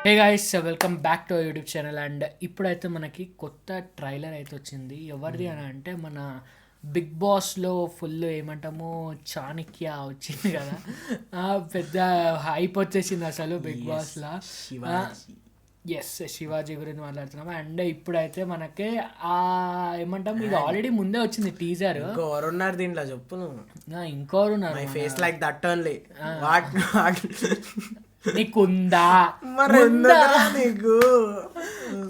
Hey guys, welcome back to YouTube channel. And ఇప్పుడైతే మనకి కొత్త ట్రైలర్ అయితే వచ్చింది. ఎవరిది అని అంటే మన బిగ్ బాస్లో ఫుల్ ఏమంటాము చాణక్య వచ్చింది కదా. పెద్ద హైప్ వచ్చేసింది అసలు బిగ్ బాస్లో. ఎస్, శివాజీ గురించి మాట్లాడుతున్నాము. అండ్ ఇప్పుడైతే మనకి ఏమంటాము, ఇది ఆల్రెడీ ముందే వచ్చింది టీజర్. ఇంకోరున్నారు దీంట్లో చెప్పు ఇంకోరు ఫేస్ లైక్ దట్ ఓన్లీ నీకుందా నీకు.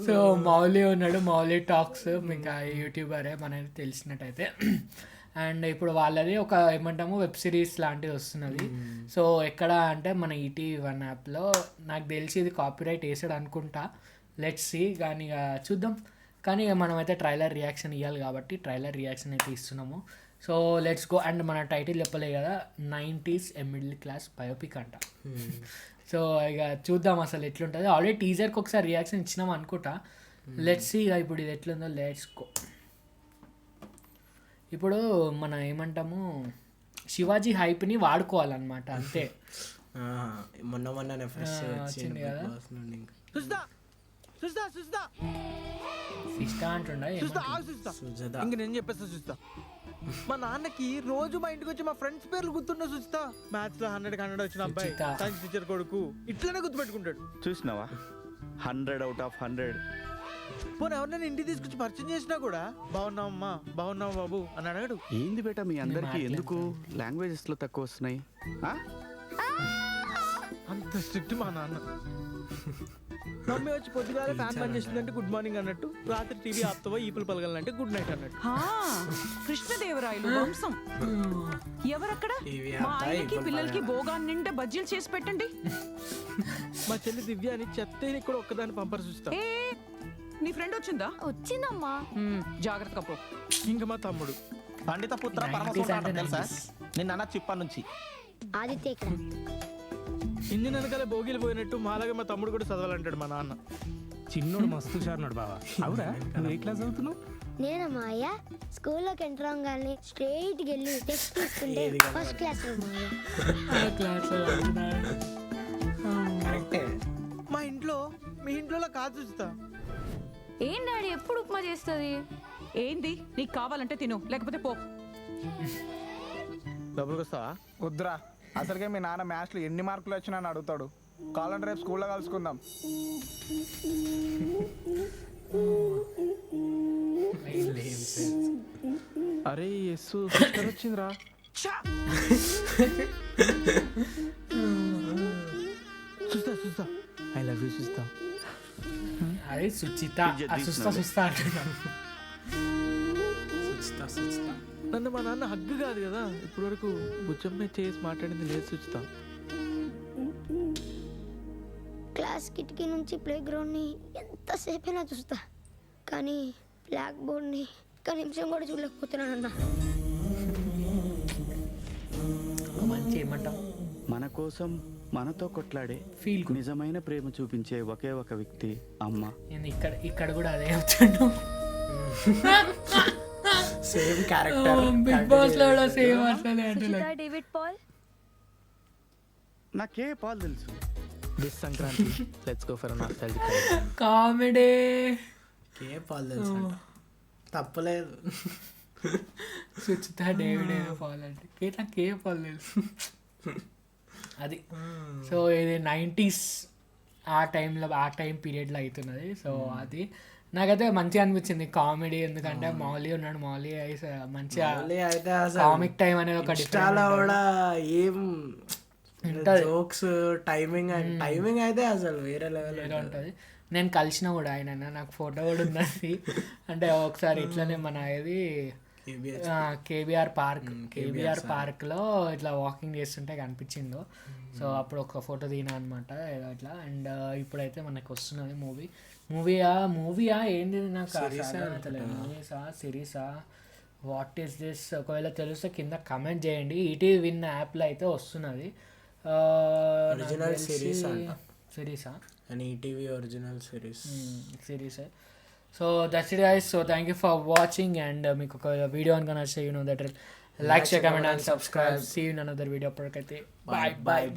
సో మౌలి ఉన్నాడు, మౌలి టాక్స్, మీకు యూట్యూబరే మనకి తెలిసినట్టయితే. అండ్ ఇప్పుడు వాళ్ళది ఒక ఏమంటాము వెబ్ సిరీస్ లాంటిది వస్తున్నది. సో ఎక్కడ అంటే మన ETV1 యాప్లో. నాకు తెలిసి ఇది కాపీరైట్ వేసాడు అనుకుంటా, లెట్స్ సీ. కానీ ఇక చూద్దాం. కానీ ఇక మనమైతే ట్రైలర్ రియాక్షన్ ఇవ్వాలి కాబట్టి ట్రైలర్ రియాక్షన్ అయితే ఇస్తున్నాము. So let's go. అండ్ మన టైటిల్ చెప్పలే కదా, 90s a middle class biopic అంట. సో ఇక చూద్దాం అసలు ఎట్లుంటుంది. ఆల్రెడీ టీజర్కి ఒకసారి రియాక్షన్ ఇచ్చినాం అనుకుంటా. లెట్స్ సీ ఇక ఇప్పుడు ఇది ఎట్లుందో. Let's go. ఇప్పుడు మన ఏమంటాము శివాజీ హైప్ని వాడుకోవాలన్నమాట, అంతే. మొన్ననే ఫ్రెష్ వచ్చింది కదా, సిస్టా అంటుండ. ఇంక నేను చెప్పేస్తా చూస్తా. మా నాన్నకి రోజు మా ఇంటికి వచ్చి మా ఫ్రెండ్స్ పేర్లు గుర్తున్నా చూస్తా. మ్యాథ్స్ లో 100 వచ్చిన అబ్బాయి సైన్స్ టీచర్ కొడుకు ఇట్లనే గుర్తుపెట్టుకుంటాడు. చూసినావా 100 out of 100. పోనీ ఎవరినైనా ఇంటికి తీసుకొచ్చి పరిచయం చేసినా కూడా బాగున్నావమ్మా, బాగున్నావు బాబు అని అడగడు. ఏంది బేటా మీ అందరికి ఎందుకు లాంగ్వేజెస్ లో తక్కువ వస్తున్నాయి? అంత స్ట్రిక్ట్ మా నాన్న. మమ్మీ వచ్చి పొద్దుగాల ఫ్యాన్ బంద్ చేసిందంటే గుడ్ మార్నింగ్ అన్నట్టు, రాత్రి టీవీ ఆపుతావో ఈపులు పలగాలంటే గుడ్ నైట్ అన్నట్టు. కృష్ణదేవరాయలు వంశం. ఎవరక్కడ? మా ఆయనకి పిల్లలకి భోగాన్ని నిండా బజ్జీలు చేసి పెట్టండి. మా చెల్లి దివ్య అని చెత్తని కూడా ఒక్కదాన్ని పంపరు చూస్తా. నీ ఫ్రెండ్ వచ్చిందా? వచ్చిందమ్మా. జాగ్రత్త పో. ఇంకా మా తమ్ముడు పండిత పుత్ర పరమశివుడు తెలుసా? నిన్న చిప్ప నుంచి ఆదిత్య ఇంజిన్ వెనకాల భోగిలు పోయినట్టు మాలాగా మా తమ్ముడు కూడా చదవాలంటాడు మా నాన్న. చిన్నోడు మస్తు షార్నాడు బావా. అవురా, నువ్వు ఏ క్లాస్ చదువుతున్నావు? నేనమ్మా అయ్యా స్కూల్లోకి ఎంటర్ అవ్వగానే స్ట్రైట్కి వెళ్ళి టెస్ట్ తీసుకుంటే ఫస్ట్ క్లాస్. మా ఇంట్లో మీ ఇంట్లో కాదు చూస్తా. ఏం డాడీ ఎప్పుడు ఉప్మా చేస్తుంది? ఏంది నీకు కావాలంటే తిను, లేకపోతే పో. డబ్బులు వస్తావా? వద్దురా, అసలుకే మీ నాన్న మ్యాథ్స్లో ఎన్ని మార్కులు వచ్చినా అని అడుగుతాడు. కావాలంటే రేపు స్కూల్లో కలుసుకుందాం. అరే ఎస్సు సిస్టర్ వచ్చిందిరా. చూస్తా చూస్తా, ఐ లవ్ యూ చూస్తా. అదే సుచిత, సుస్తా సుస్తా అంటున్నాను. నన్ను మా నాన్న హగ్గు కాదు కదా ఇప్పటి వరకు భుజం మీద చేసి మాట్లాడింది లేదు చూస్తా. క్లాస్ కిటికీ నుంచి ప్లే గ్రౌండ్ని ఎంతసేపు అయినా చూస్తా, కానీ బ్లాక్ బోర్డ్ని ఒక్క నిమిషం కూడా చూడలేకపోతున్నానన్నా. మంచి ఏమంటాం, మన కోసం మనతో కొట్లాడే ఫీల్ నిజమైన ప్రేమ చూపించే ఒకే ఒక వ్యక్తి అమ్మ. నేను ఇక్కడ కూడా అదే అవుతాను. సేమ్ క్యారెక్టర్ బిగ్ బాస్ లో కూడా సేమ్ అట్లనే అంటున్నా. David Paul. నాకే పాలు తెలుసు. This Sankranti let's go for nostalgic comedy. పాలు తెలుసు, తప్పలేదు. సుచిత డేవిడ్ ఏదో పాల్ అంటే నాకు పాల్ తెలుసు అది. సో ఇది 90s ఆ టైంలో, ఆ టైం పీరియడ్లో అవుతున్నది. సో అది నాకైతే మంచిగా అనిపించింది కామెడీ. ఎందుకంటే మౌలి ఉన్నాడు, మౌలి మంచిగా కామిక్ టైం అనేది ఒక కూడా ఏం జోక్స్ టైమింగ్ అయితే అసలు వేరే లెవెల్ ఉంటుంది. నేను కలిసిన కూడా ఆయన, నాకు ఫోటో కూడా ఉన్నది. అంటే ఒకసారి ఇట్లనే మన ఇది కేబీఆర్ పార్క్లో ఇట్లా వాకింగ్ చేస్తుంటే కనిపించిండు. సో అప్పుడు ఒక ఫోటో దిగినా అనమాట ఏదో ఇట్లా. అండ్ ఇప్పుడైతే మనకు వస్తున్నది మూవీయా ఏంది నాకు మూవీసా సిరీసా వాట్ ఈస్ దిస్? ఒకవేళ తెలిస్తే కింద కమెంట్ చేయండి. ETV1 యాప్లో అయితే వస్తున్నది. ఒరిజినల్ సిరీసా అని ETV original series. So that's it guys. So thank you for watching, and మీకు ఒక వీడియో అనుకుని నచ్చితే you know that like, share, comment and subscribe. See you in another video. Bye bye.